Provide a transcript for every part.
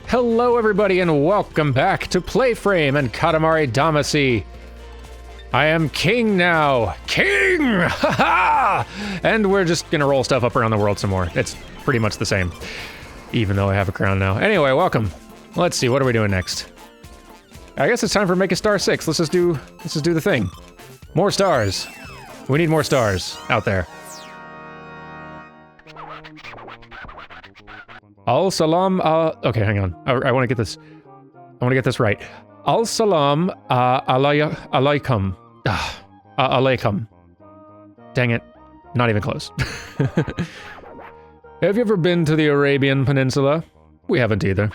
Hello everybody and welcome back to PlayFrame and Katamari Damacy. I am king now. King! Haha! And we're just gonna roll stuff up around the world some more. It's pretty much the same. Even though I have a crown now. Anyway, welcome. Let's see, what are we doing next? I guess it's time for Make a Star 6. Let's just do the thing. More stars. We need more stars out there. Al-Salam, okay, hang on. I want to get this. I want to get this right. Al-Salam, alaikum. Alaikum. Dang it. Not even close. Have you ever been to the Arabian Peninsula? We haven't either.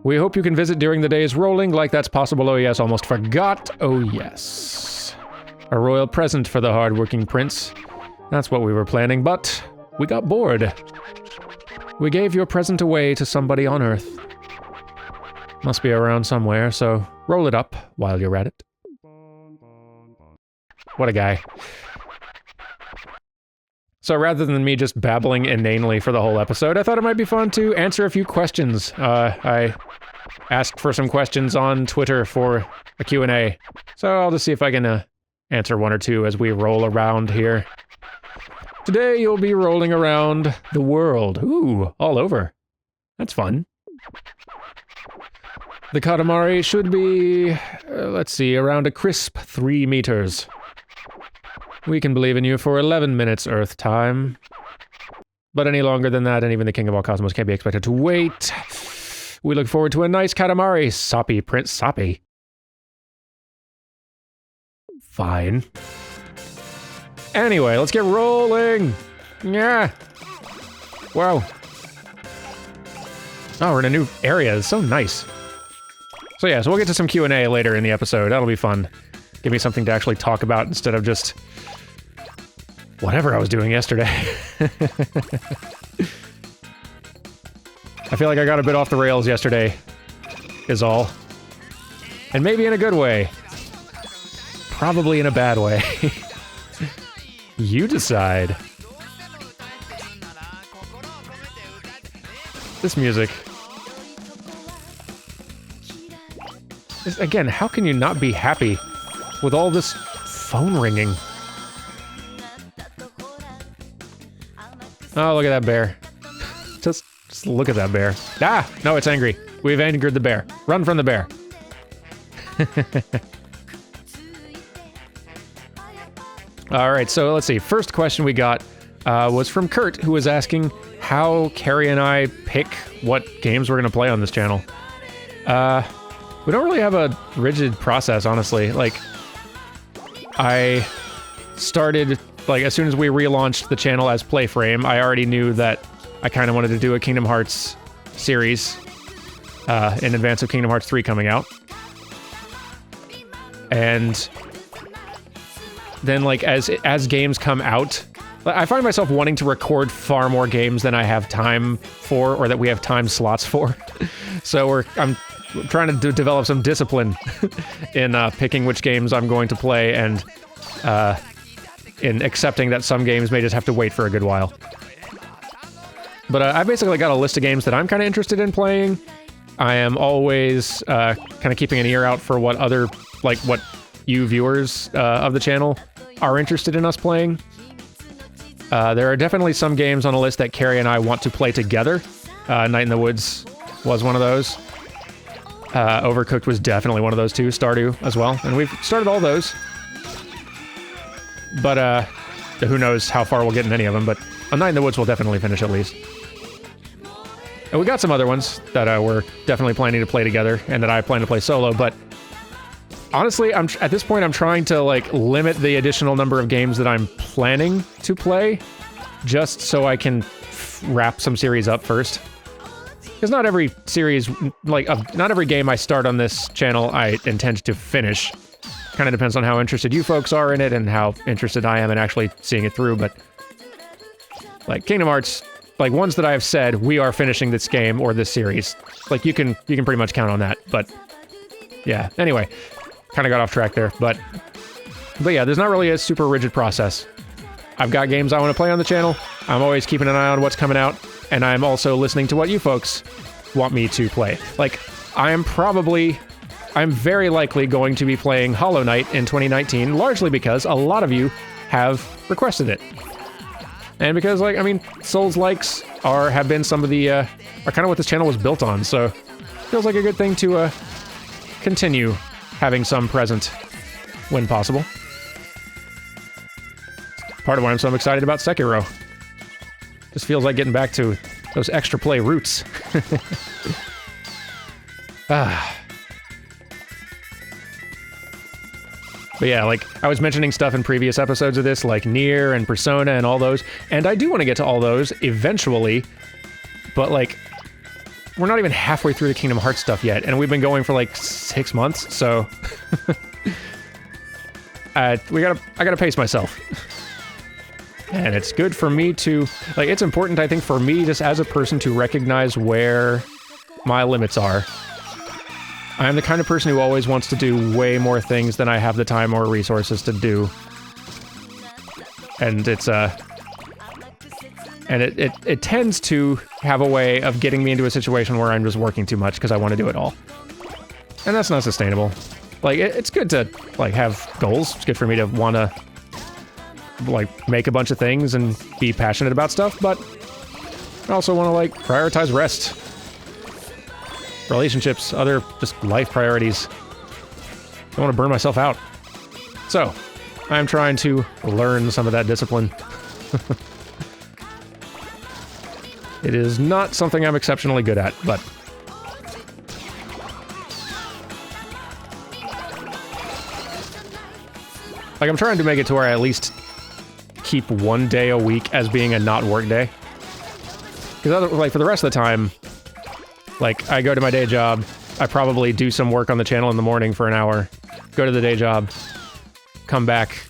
We hope you can visit during the days rolling like that's possible. Oh yes, almost forgot. Oh yes. A royal present for the hard-working prince. That's what we were planning, but we got bored. We gave your present away to somebody on Earth. Must be around somewhere, so roll it up while you're at it. What a guy. So rather than me just babbling inanely for the whole episode, I thought it might be fun to answer a few questions. I asked for some questions on Twitter for a Q&A, so I'll just see if I can answer one or two as we roll around here. Today you'll be rolling around the world. Ooh, all over. That's fun. The Katamari should be, let's see, around a crisp 3 meters. We can believe in you for 11 minutes Earth time. But any longer than that, and even the King of all Cosmos can't be expected to wait. We look forward to a nice Katamari, Soppy Prince Soppy. Fine. Anyway, let's get rolling! Yeah! Wow. Oh, we're in a new area. It's so nice. So yeah, so we'll get to some Q&A later in the episode. That'll be fun. Give me something to actually talk about instead of just whatever I was doing yesterday. I feel like I got a bit off the rails yesterday, is all. And maybe in a good way. Probably in a bad way. You decide. This music. Again, how can you not be happy with all this phone ringing? Oh, look at that bear. Just look at that bear. Ah! No, it's angry. We've angered the bear. Run from the bear. Alright, so let's see. First question we got was from Kurt, who was asking how Carrie and I pick what games we're going to play on this channel. We don't really have a rigid process, honestly. Like, I started, like, as soon as we relaunched the channel as PlayFrame, I already knew that I kind of wanted to do a Kingdom Hearts series in advance of Kingdom Hearts 3 coming out. And then, like, as games come out, I find myself wanting to record far more games than I have time for, or that we have time slots for. So I'm trying to develop some discipline in picking which games I'm going to play, and in accepting that some games may just have to wait for a good while. But I basically got a list of games that I'm kind of interested in playing. I am always kind of keeping an ear out for what other, like, what you viewers of the channel are interested in us playing. There are definitely some games on the list that Carrie and I want to play together. Night in the Woods was one of those. Overcooked was definitely one of those too. Stardew as well. And we've started all those. But who knows how far we'll get in any of them, but A Night in the Woods we'll definitely finish at least. And we got some other ones that we're definitely planning to play together, and that I plan to play solo, but honestly, at this point I'm trying to, like, limit the additional number of games that I'm planning to play, just so I can wrap some series up first. Because not every series, like, not every game I start on this channel I intend to finish. Kind of depends on how interested you folks are in it and how interested I am in actually seeing it through, but like Kingdom Hearts, like, ones that I have said, we are finishing this game or this series. Like, you can pretty much count on that, but yeah, anyway. Kind of got off track there, but yeah, there's not really a super rigid process. I've got games I want to play on the channel. I'm always keeping an eye on what's coming out, and I'm also listening to what you folks want me to play. Like, I'm very likely going to be playing Hollow Knight in 2019, largely because a lot of you have requested it. And because, like, I mean, Souls-likes have been some of the, are kind of what this channel was built on, so feels like a good thing to, continue having some present when possible. Part of why I'm so excited about Sekiro. Just feels like getting back to those extra play roots. But yeah, like, I was mentioning stuff in previous episodes of this, like Nier and Persona and all those, and I do want to get to all those eventually, but, like, we're not even halfway through the Kingdom Hearts stuff yet, and we've been going for, like, 6 months, so... I gotta pace myself. And it's good for me to... Like, it's important, I think, for me, just as a person, to recognize where my limits are. I'm the kind of person who always wants to do way more things than I have the time or resources to do. And it's, and it tends to have a way of getting me into a situation where I'm just working too much because I want to do it all. And that's not sustainable. Like, it's good to, like, have goals. It's good for me to want to, like, make a bunch of things and be passionate about stuff, but I also want to, like, prioritize rest. Relationships, other just life priorities. I don't want to burn myself out. So, I'm trying to learn some of that discipline. It is not something I'm exceptionally good at, but... Like, I'm trying to make it to where I at least keep one day a week as being a not work day. Because, like, for the rest of the time... Like, I go to my day job, I probably do some work on the channel in the morning for an hour, go to the day job, come back,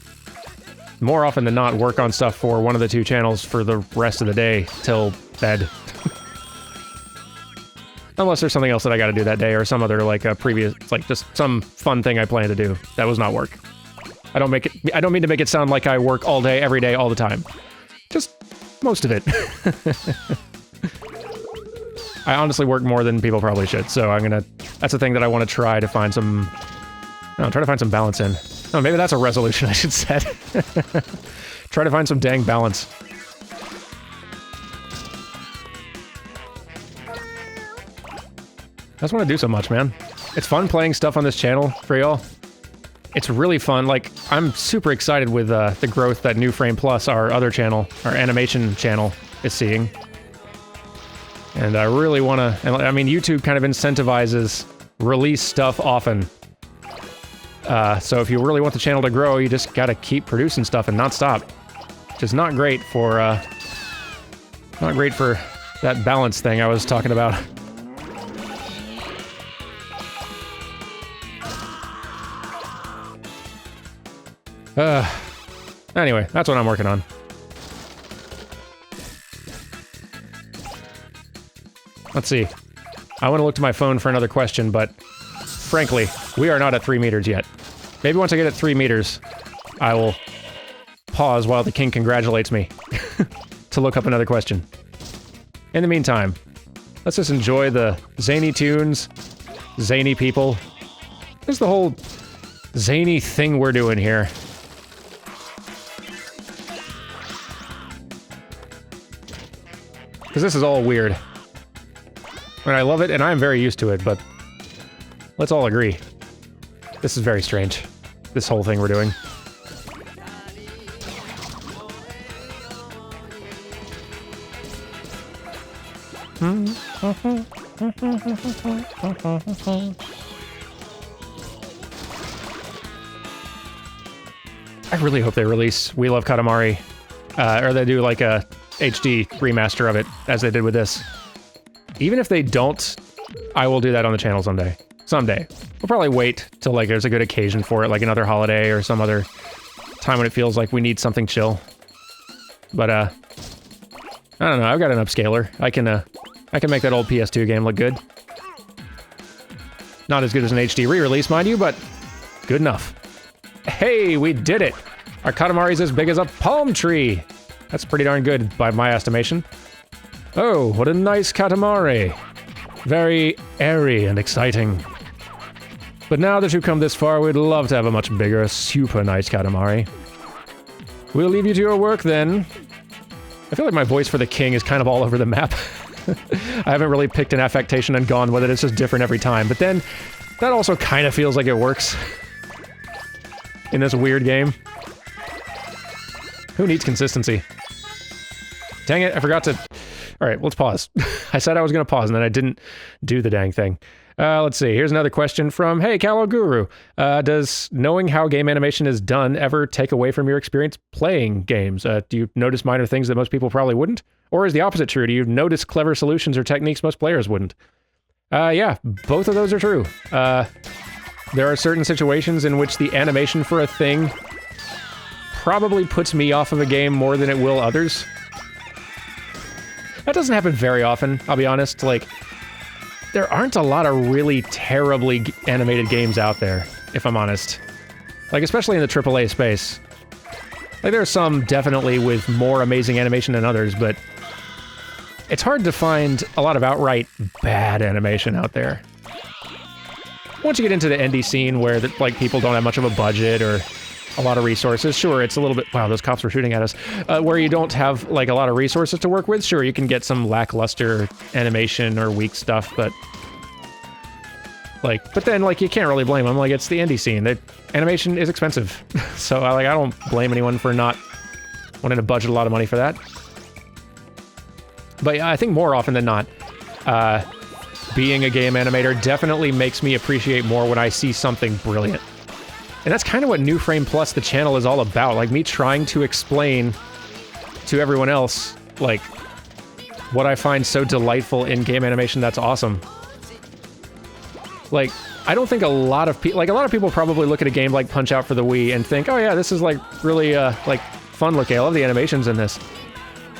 more often than not work on stuff for one of the two channels for the rest of the day, till bed. Unless there's something else that I gotta do that day, or some other, like, previous, like, just some fun thing I plan to do. That was not work. I don't mean to make it sound like I work all day, every day, all the time. Just most of it. I honestly work more than people probably should, so that's a thing that I want to try to find some... try to find some balance in. Oh, maybe that's a resolution I should set. Try to find some dang balance. I just want to do so much, man. It's fun playing stuff on this channel for y'all. It's really fun. Like, I'm super excited with the growth that New Frame Plus, our other channel, our animation channel, is seeing. And I really want to... I mean, YouTube kind of incentivizes release stuff often. So if you really want the channel to grow, you just gotta keep producing stuff and not stop. Which is not great for, that balance thing I was talking about. Anyway, that's what I'm working on. Let's see. I want to look to my phone for another question, but frankly, we are not at 3 meters yet. Maybe once I get at 3 meters, I will pause while the king congratulates me to look up another question. In the meantime, let's just enjoy the zany tunes, zany people. There's the whole zany thing we're doing here. Because this is all weird. And I love it, and I'm very used to it, but let's all agree. This is very strange. This whole thing we're doing. I really hope they release We Love Katamari, or they do like a HD remaster of it, as they did with this. Even if they don't, I will do that on the channel someday. Someday. We'll probably wait till, like, there's a good occasion for it, like another holiday or some other time when it feels like we need something chill. But, I don't know, I've got an upscaler. I can make that old PS2 game look good. Not as good as an HD re-release, mind you, but good enough. Hey, we did it! Our Katamari's as big as a palm tree! That's pretty darn good, by my estimation. Oh, what a nice Katamari! Very airy and exciting. But now that you've come this far, we'd love to have a much bigger, super nice Katamari. We'll leave you to your work then. I feel like my voice for the king is kind of all over the map. I haven't really picked an affectation and gone with it, it's just different every time. But then, that also kind of feels like it works. In this weird game. Who needs consistency? Dang it, I forgot to... Alright, let's pause. I said I was gonna pause and then I didn't do the dang thing. Let's see, here's another question from, hey, Callow Guru. Does knowing how game animation is done ever take away from your experience playing games? Do you notice minor things that most people probably wouldn't? Or is the opposite true? Do you notice clever solutions or techniques most players wouldn't? Yeah, both of those are true. There are certain situations in which the animation for a thing probably puts me off of a game more than it will others. That doesn't happen very often, I'll be honest. Like, there aren't a lot of really terribly animated games out there, if I'm honest. Like, especially in the AAA space. Like, there are some definitely with more amazing animation than others, but it's hard to find a lot of outright bad animation out there. Once you get into the indie scene where, like, people don't have much of a budget or a lot of resources, sure, it's a little bit... Wow, those cops were shooting at us. Where you don't have, like, a lot of resources to work with, sure, you can get some lackluster animation or weak stuff, but... Like, but then, like, you can't really blame them. Like, it's the indie scene. The animation is expensive. So, like, I don't blame anyone for not wanting to budget a lot of money for that. But yeah, I think more often than not, being a game animator definitely makes me appreciate more when I see something brilliant. And that's kind of what New Frame Plus, the channel, is all about. Like, me trying to explain to everyone else, like, what I find so delightful in game animation that's awesome. Like, I don't think a lot of people... Like, a lot of people probably look at a game like Punch-Out for the Wii and think, oh yeah, this is, like, really, like, fun looking. I love the animations in this.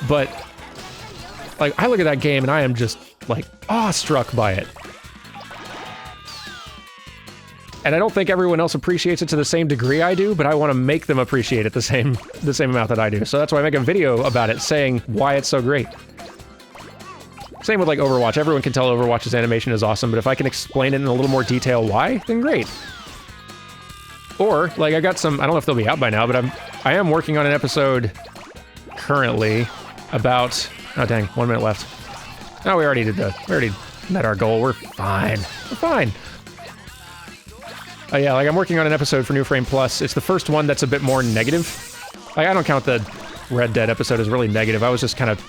But, like, I look at that game and I am just, like, awestruck by it. And I don't think everyone else appreciates it to the same degree I do, but I want to make them appreciate it the same amount that I do. So that's why I make a video about it, saying why it's so great. Same with, like, Overwatch. Everyone can tell Overwatch's animation is awesome, but if I can explain it in a little more detail why, then great. Or, like, I got some... I don't know if they'll be out by now, but I am working on an episode currently about... Oh, dang. 1 minute left. Oh, we already met our goal. We're fine. We're fine. Yeah, like, I'm working on an episode for New Frame Plus. It's the first one that's a bit more negative. Like, I don't count the Red Dead episode as really negative. I was just kind of...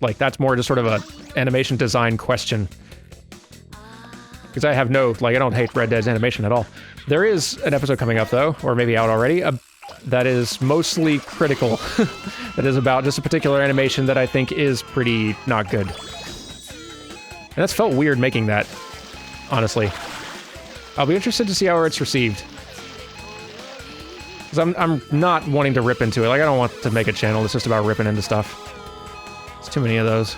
Like, that's more just sort of a animation design question. Because I have no... Like, I don't hate Red Dead's animation at all. There is an episode coming up, though, or maybe out already, that is mostly critical. That is about just a particular animation that I think is pretty not good. And that's felt weird making that, honestly. I'll be interested to see how it's received. Because I'm not wanting to rip into it. Like, I don't want to make a channel that's just about ripping into stuff. It's too many of those.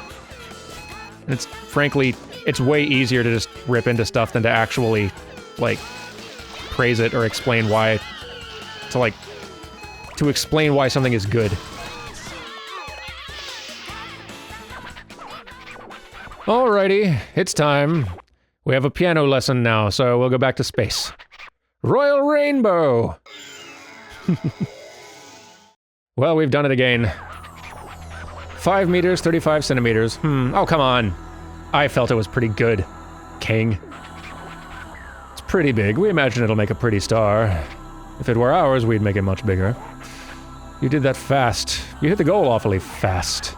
And it's, frankly, it's way easier to just rip into stuff than to actually, like, praise it or explain why... To explain why something is good. Alrighty, it's time. We have a piano lesson now, so we'll go back to space. Royal Rainbow! Well, we've done it again. 5 meters, 35 centimeters. Oh, come on. I felt it was pretty good, King. It's pretty big. We imagine it'll make a pretty star. If it were ours, we'd make it much bigger. You did that fast. You hit the goal awfully fast.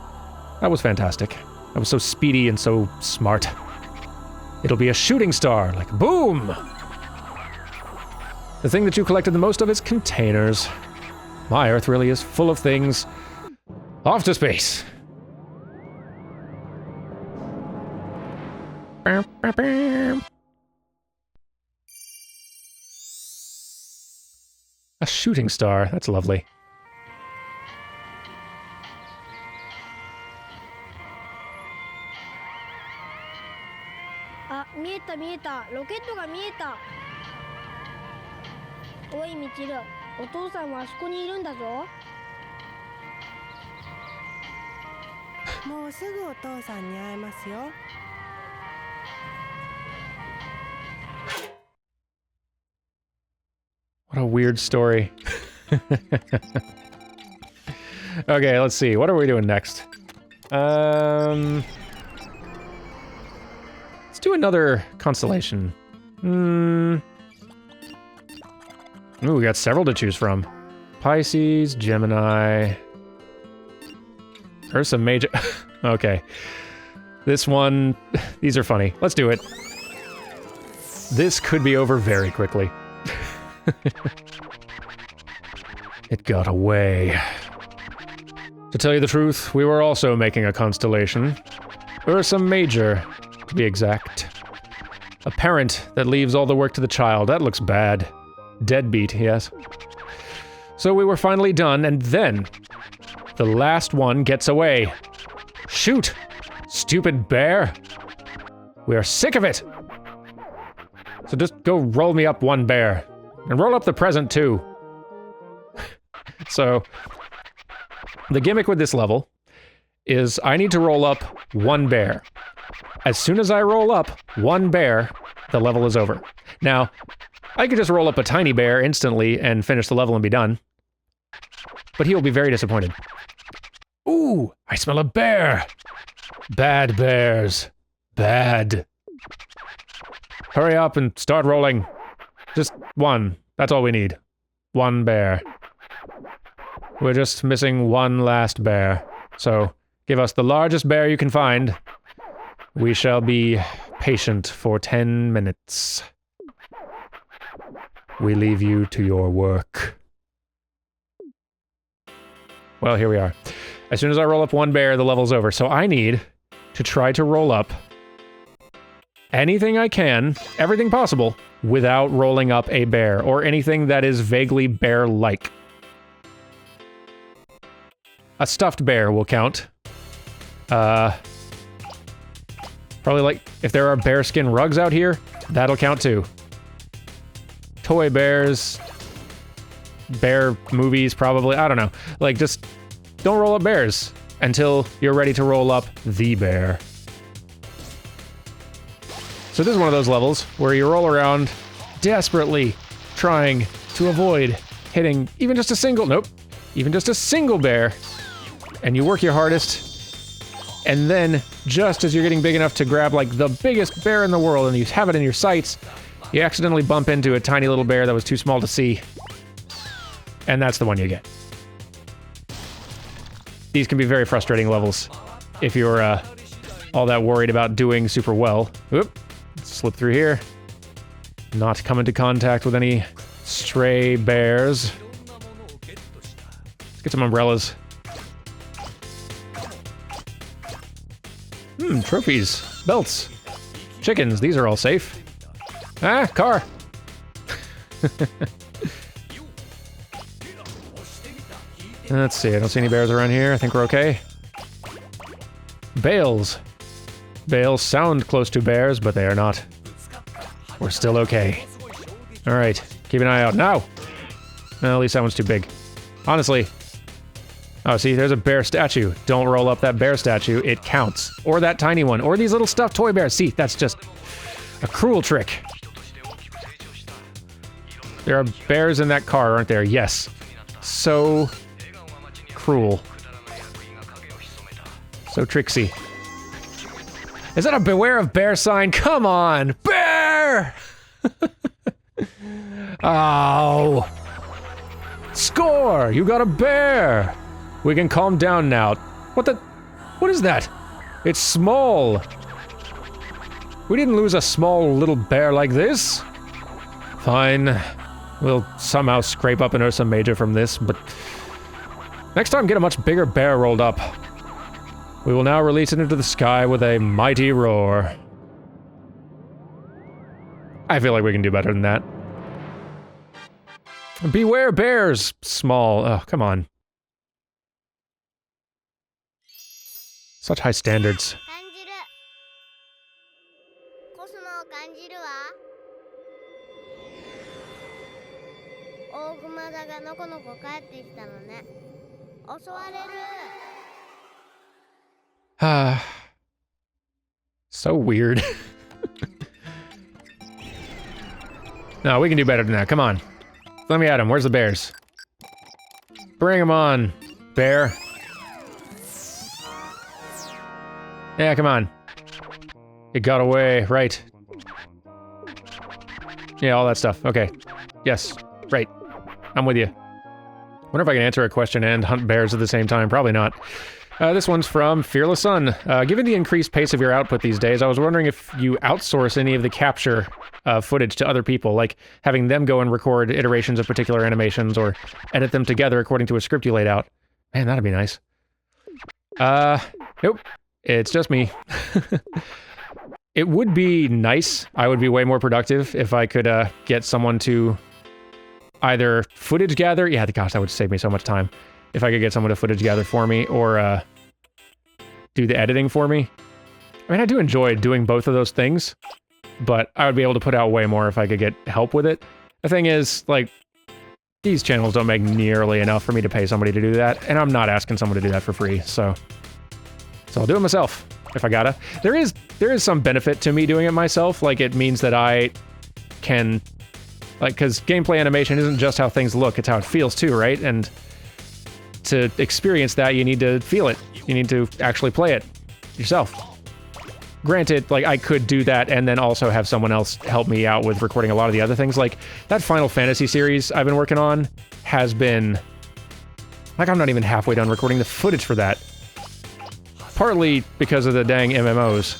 That was fantastic. That was so speedy and so smart. It'll be a shooting star, like boom! The thing that you collected the most of is containers. My Earth really is full of things. Off to space! A shooting star, that's lovely. Ah, 見えた見えた。ロケットが見えた。おいミチル、お父さんはあそこにいるんだぞ。もうすぐお父さんに会えますよ。a weird story. Okay, let's see. What are we doing next? Let's do another constellation. Ooh, we got several to choose from. Pisces, Gemini... Ursa Major... Okay. This one... These are funny. Let's do it. This could be over very quickly. It got away. To tell you the truth, we were also making a constellation. Ursa Major, to be exact. A parent that leaves all the work to the child. That looks bad. Deadbeat, yes. So we were finally done, and then... the last one gets away. Shoot! Stupid bear! We are sick of it! So just go roll me up one bear. And roll up the present, too. So... the gimmick with this level is I need to roll up one bear. As soon as I roll up one bear, the level is over. Now, I could just roll up a tiny bear instantly and finish the level and be done. But he will be very disappointed. Ooh, I smell a bear! Bad bears. Bad. Hurry up and start rolling. Just one. That's all we need. One bear. We're just missing one last bear. So, give us the largest bear you can find. We shall be patient for 10 minutes. We leave you to your work. Well, here we are. As soon as I roll up one bear, the level's over. So I need to try to roll up anything I can, everything possible, without rolling up a bear, or anything that is vaguely bear-like. A stuffed bear will count. Probably like, if there are bearskin rugs out here, that'll count too. Toy bears, bear movies probably, I don't know. Like, just don't roll up bears until you're ready to roll up the bear. So this is one of those levels where you roll around desperately trying to avoid hitting even just a single bear. And you work your hardest, and then, just as you're getting big enough to grab, like, the biggest bear in the world, and you have it in your sights, you accidentally bump into a tiny little bear that was too small to see. And that's the one you get. These can be very frustrating levels, if you're, all that worried about doing super well. Oop, slip through here. Not come into contact with any stray bears. Let's get some umbrellas. Trophies, belts, chickens, these are all safe. Ah, car! Let's see, I don't see any bears around here, I think we're okay. Bales. Bales sound close to bears, but they are not. We're still okay. Alright, keep an eye out now! Well, at least that one's too big. Honestly... Oh, see, there's a bear statue. Don't roll up that bear statue, it counts. Or that tiny one, or these little stuffed toy bears. See, that's just a cruel trick. There are bears in that car, aren't there? Yes. So cruel. So tricksy. Is that a beware of bear sign? Come on! Bear! Oh! Score! You got a bear! We can calm down now. What the? What is that? It's small. We didn't lose a small little bear like this. Fine. We'll somehow scrape up an Ursa Major from this, but... next time get a much bigger bear rolled up. We will now release it into the sky with a mighty roar. I feel like we can do better than that. Beware bears! Small. Oh, come on. Such high standards. 感じるコスモを感じるわ大熊座がのこのこ帰ってきたのね襲われる Ah. So weird. No, we can do better than that, come on. Let me at him. Where's the bears? Bring him on, bear. Yeah, come on. It got away, right. Yeah, all that stuff. Okay. Yes. Right. I'm with you. Wonder if I can answer a question and hunt bears at the same time. Probably not. This one's from Fearless Sun. Given the increased pace of your output these days, I was wondering if you outsource any of the capture footage to other people, like having them go and record iterations of particular animations or edit them together according to a script you laid out. Man, that'd be nice. Nope. It's just me. It would be nice. I would be way more productive if I could get someone to either footage gather. Yeah, gosh, that would save me so much time. If I could get someone to footage gather for me or do the editing for me. I mean, I do enjoy doing both of those things, but I would be able to put out way more if I could get help with it. The thing is, like, these channels don't make nearly enough for me to pay somebody to do that, and I'm not asking someone to do that for free, so I'll do it myself if I gotta. There is some benefit to me doing it myself. Like, it means that I can, like, because gameplay animation isn't just how things look, it's how it feels too, right? And to experience that, you need to feel it. You need to actually play it yourself. Granted, like, I could do that and then also have someone else help me out with recording a lot of the other things. Like, that Final Fantasy series I've been working on has been... like, I'm not even halfway done recording the footage for that. Partly because of the dang MMOs.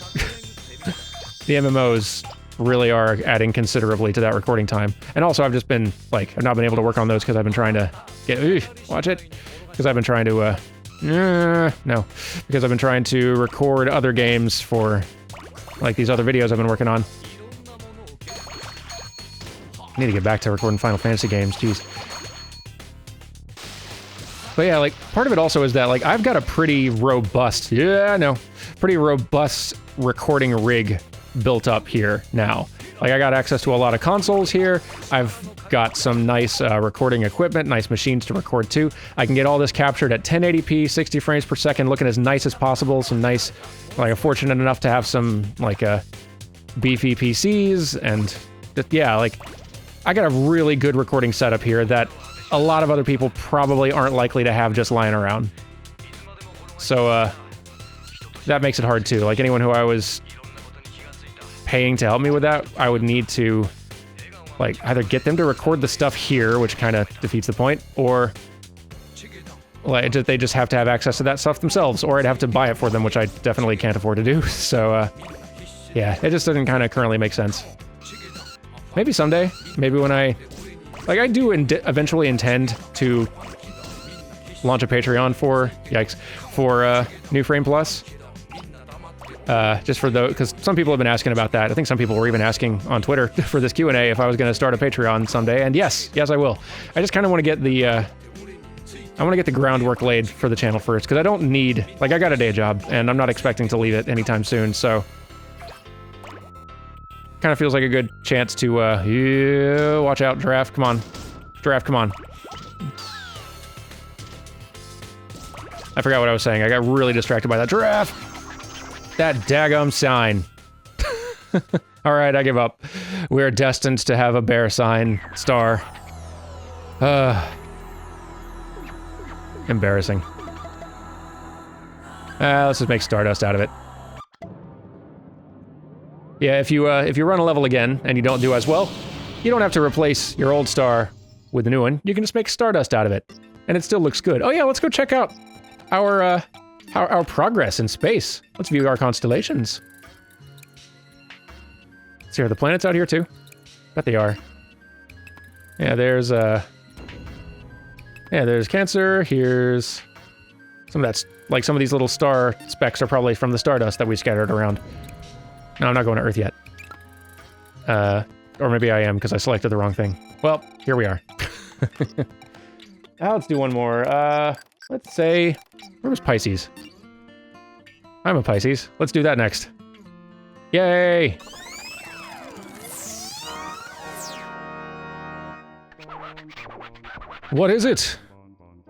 The MMOs really are adding considerably to that recording time. And also, I've just been, like, I've not been able to work on those because I've been trying to get... watch it! Because I've been trying to, no. Because I've been trying to record other games for, like, these other videos I've been working on. I need to get back to recording Final Fantasy games, jeez. But yeah, like, part of it also is that, like, I've got a pretty robust, pretty robust recording rig built up here now. Like, I got access to a lot of consoles here. I've got some nice recording equipment, nice machines to record to. I can get all this captured at 1080p, 60 frames per second, looking as nice as possible. Some nice, like, I'm fortunate enough to have some, like, beefy PCs, and yeah, like, I got a really good recording setup here that a lot of other people probably aren't likely to have just lying around. So, that makes it hard too. Like, anyone who I was paying to help me with that, I would need to, like, either get them to record the stuff here, which kind of defeats the point, or like, they just have to have access to that stuff themselves, or I'd have to buy it for them, which I definitely can't afford to do. So, yeah, it just doesn't kind of currently make sense. Maybe someday, maybe when I do eventually intend to launch a Patreon for, New Frame Plus. Just for those, because some people have been asking about that. I think some people were even asking on Twitter for this Q&A if I was going to start a Patreon someday, and yes, I will. I just kind of want to get the, groundwork laid for the channel first, because I don't need, like, I got a day job, and I'm not expecting to leave it anytime soon, so... kind of feels like a good chance to, watch out, giraffe, come on. Giraffe, come on. I forgot what I was saying. I got really distracted by that. Giraffe! That daggum sign. Alright, I give up. We're destined to have a bear sign star. Embarrassing. Let's just make Stardust out of it. Yeah, if you run a level again and you don't do as well, you don't have to replace your old star with a new one. You can just make Stardust out of it, and it still looks good. Oh yeah, let's go check out our progress in space. Let's view our constellations. See, are the planets out here too? Bet they are. Yeah, there's Cancer. Here's some of that's like some of these little star specks are probably from the stardust that we scattered around. No, I'm not going to Earth yet. Or maybe I am because I selected the wrong thing. Well, here we are. Now let's do one more. Let's say, where was Pisces? I'm a Pisces. Let's do that next. Yay! What is it?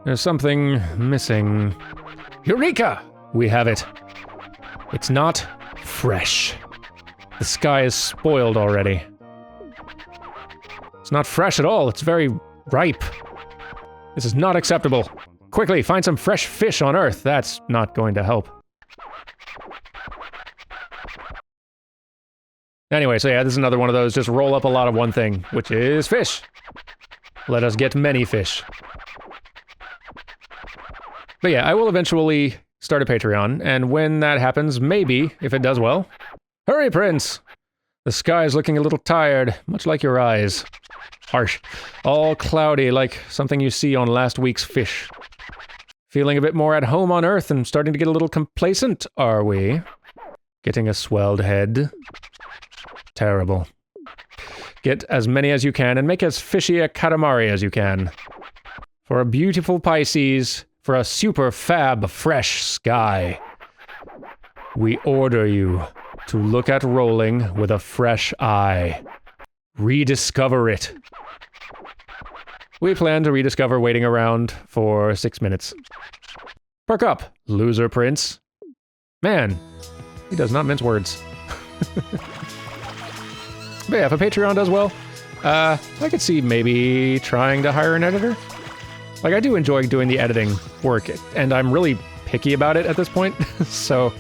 There's something missing. Eureka! We have it. It's not fresh. The sky is spoiled already. It's not fresh at all. It's very ripe. This is not acceptable. Quickly, find some fresh fish on Earth. That's not going to help. Anyway, so yeah, this is another one of those, just roll up a lot of one thing, which is fish. Let us get many fish. But yeah, I will eventually start a Patreon, and when that happens, maybe, if it does well... Hurry, Prince! The sky is looking a little tired, much like your eyes. Harsh. All cloudy, like something you see on last week's fish. Feeling a bit more at home on Earth and starting to get a little complacent, are we? Getting a swelled head. Terrible. Get as many as you can and make as fishy a Katamari as you can. For a beautiful Pisces, for a super fab fresh sky. We order you to look at rolling with a fresh eye. Rediscover it. We plan to rediscover waiting around for 6 minutes. Perk up, loser prince. Man, he does not mince words. But yeah, if a Patreon does well, I could see maybe trying to hire an editor. Like, I do enjoy doing the editing work, and I'm really picky about it at this point, so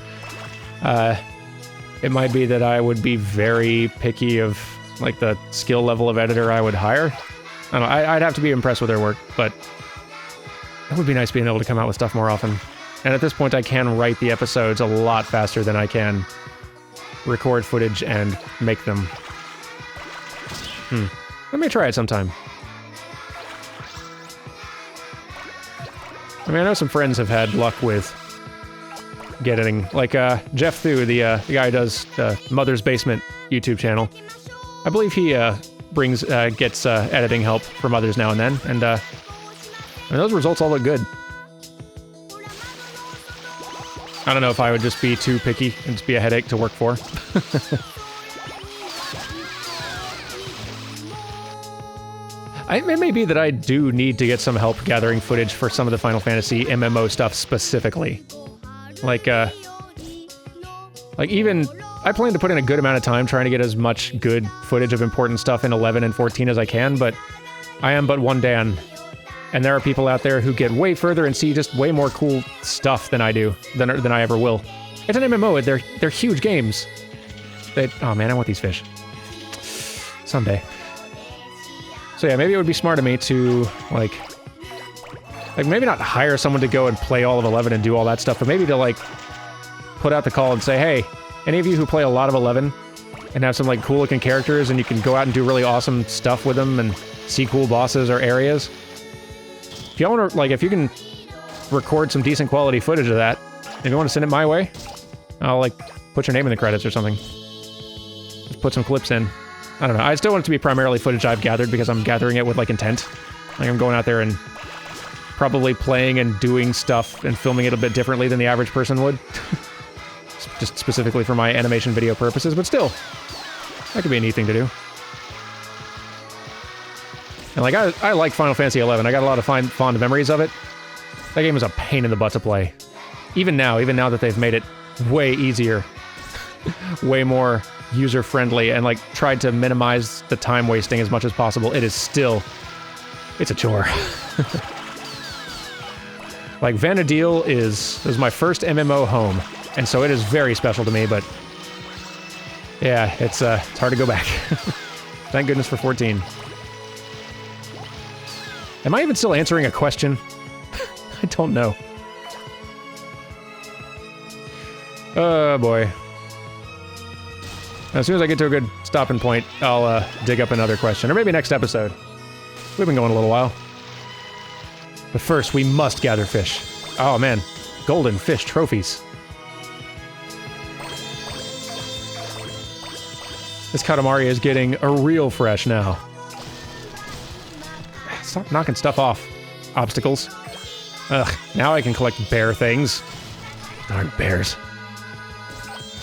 it might be that I would be very picky of, like, the skill level of editor I would hire. I don't know, I'd have to be impressed with their work, but it would be nice being able to come out with stuff more often. And at this point, I can write the episodes a lot faster than I can record footage and make them. Let me try it sometime. I mean, I know some friends have had luck with getting, like, Jeff Thu, the guy who does the Mother's Basement YouTube channel. I believe he gets editing help from others now and then, and those results all look good. I don't know if I would just be too picky and just be a headache to work for. It may be that I do need to get some help gathering footage for some of the Final Fantasy MMO stuff specifically. Like even, I plan to put in a good amount of time trying to get as much good footage of important stuff in 11 and 14 as I can, but I am but one Dan. And there are people out there who get way further and see just way more cool stuff than I do, than I ever will. It's an MMO, they're huge games. Oh man, I want these fish. Someday. So yeah, maybe it would be smart of me to, like maybe not hire someone to go and play all of 11 and do all that stuff, but maybe to, like, put out the call and say, hey, any of you who play a lot of 11 and have some, like, cool-looking characters and you can go out and do really awesome stuff with them and see cool bosses or areas, if y'all want to, like, if you can record some decent quality footage of that, if you want to send it my way, I'll, like, put your name in the credits or something. Just put some clips in. I don't know. I still want it to be primarily footage I've gathered because I'm gathering it with, like, intent. Like, I'm going out there and probably playing and doing stuff and filming it a bit differently than the average person would. Just specifically for my animation video purposes, but still, that could be a neat thing to do. And, like, I like Final Fantasy XI. I got a lot of fond memories of it. That game was a pain in the butt to play. Even now that they've made it way easier, way more user-friendly, and, like, tried to minimize the time wasting as much as possible, it is still... it's a chore. Like, Vanadil is my first MMO home, and so it is very special to me, but... yeah, it's hard to go back. Thank goodness for 14. Am I even still answering a question? I don't know. Oh, boy. As soon as I get to a good stopping point, I'll dig up another question. Or maybe next episode. We've been going a little while. But first, we must gather fish. Oh, man. Golden fish trophies. This Katamari is getting a real fresh now. Stop knocking stuff off. Obstacles. Ugh, now I can collect bear things. Darn bears.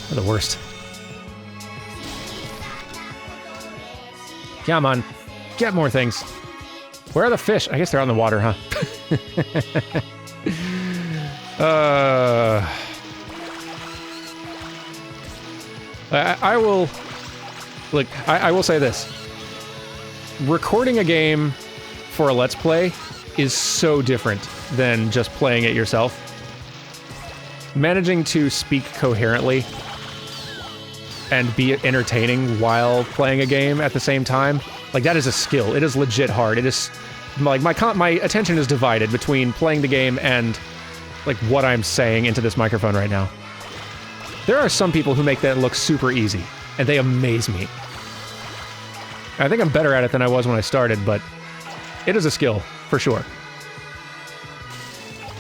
They're the worst. Come on. Get more things. Where are the fish? I guess they're out in the water, huh? I will... look, I will say this. Recording a game for a Let's Play is so different than just playing it yourself. Managing to speak coherently and be entertaining while playing a game at the same time, like, that is a skill. It is legit hard. It is, like, my attention is divided between playing the game and, like, what I'm saying into this microphone right now. There are some people who make that look super easy, and they amaze me. I think I'm better at it than I was when I started, but it is a skill, for sure.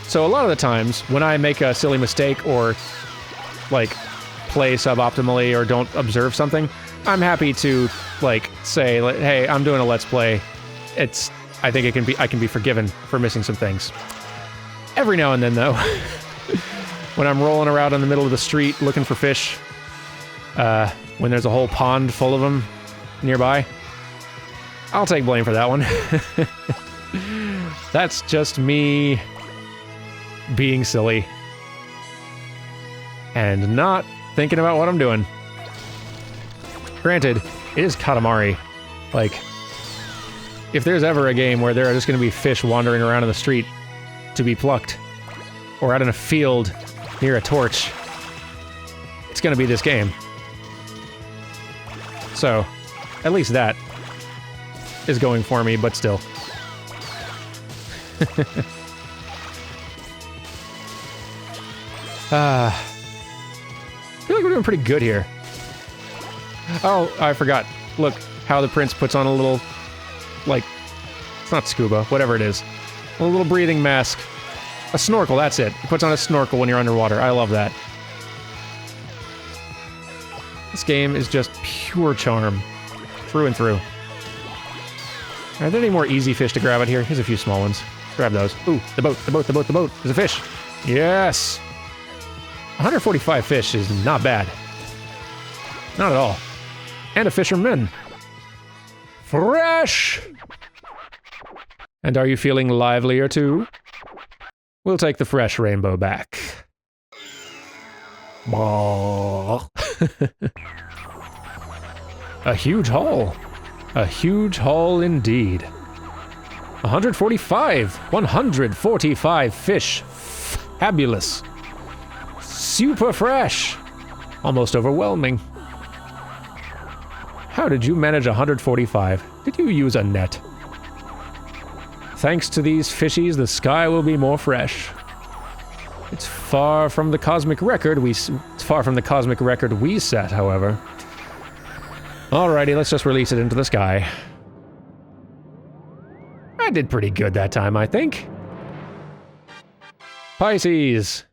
So a lot of the times, when I make a silly mistake or, like, play suboptimally or don't observe something, I'm happy to, like, say, like, hey, I'm doing a Let's Play. I think I can be forgiven for missing some things. Every now and then, though, when I'm rolling around in the middle of the street looking for fish, when there's a whole pond full of them nearby, I'll take blame for that one. That's just me being silly and not thinking about what I'm doing. Granted, it is Katamari. Like, if there's ever a game where there are just going to be fish wandering around in the street to be plucked, or out in a field near a torch, it's going to be this game. So, at least that is going for me, but still. I feel like we're doing pretty good here. Oh, I forgot. Look how the prince puts on a little, like, it's not scuba, whatever it is. A little breathing mask. A snorkel, that's it. He puts on a snorkel when you're underwater. I love that. This game is just pure charm. Through and through. Are there any more easy fish to grab out here? Here's a few small ones. Grab those. Ooh, the boat, the boat, the boat, the boat. There's a fish. Yes! 145 fish is not bad. Not at all. And a fisherman. Fresh! And are you feeling livelier too? We'll take the fresh rainbow back. Ball. A huge haul. A huge haul indeed. 145 fish. Fabulous. Super fresh. Almost overwhelming. How did you manage 145? Did you use a net? Thanks to these fishies, the sky will be more fresh. It's far from the cosmic record we set, however. Alrighty, let's just release it into the sky. I did pretty good that time, I think. Pisces.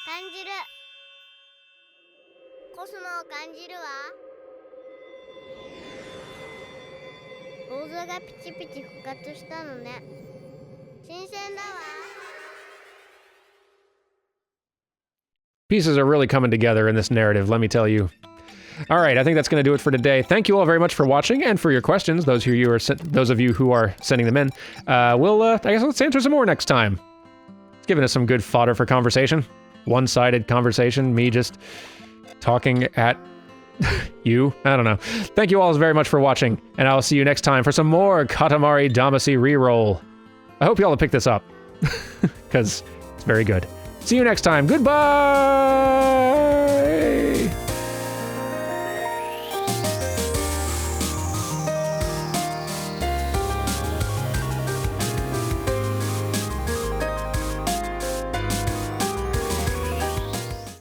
感じる。コスモを感じるわ。銅像がピチピチ復活したのね。新鮮だわ。Pieces are really coming together in this narrative, let me tell you. All right, I think that's going to do it for today. Thank you all very much for watching and for your questions. Those of you who are sending them in. I guess let's answer some more next time. It's giving us some good fodder for conversation. One-sided conversation, me just talking at you. I don't know. Thank you all very much for watching, and I'll see you next time for some more Katamari Damacy REROLL. I hope you all pick this up, because it's very good. See you next time. Goodbye!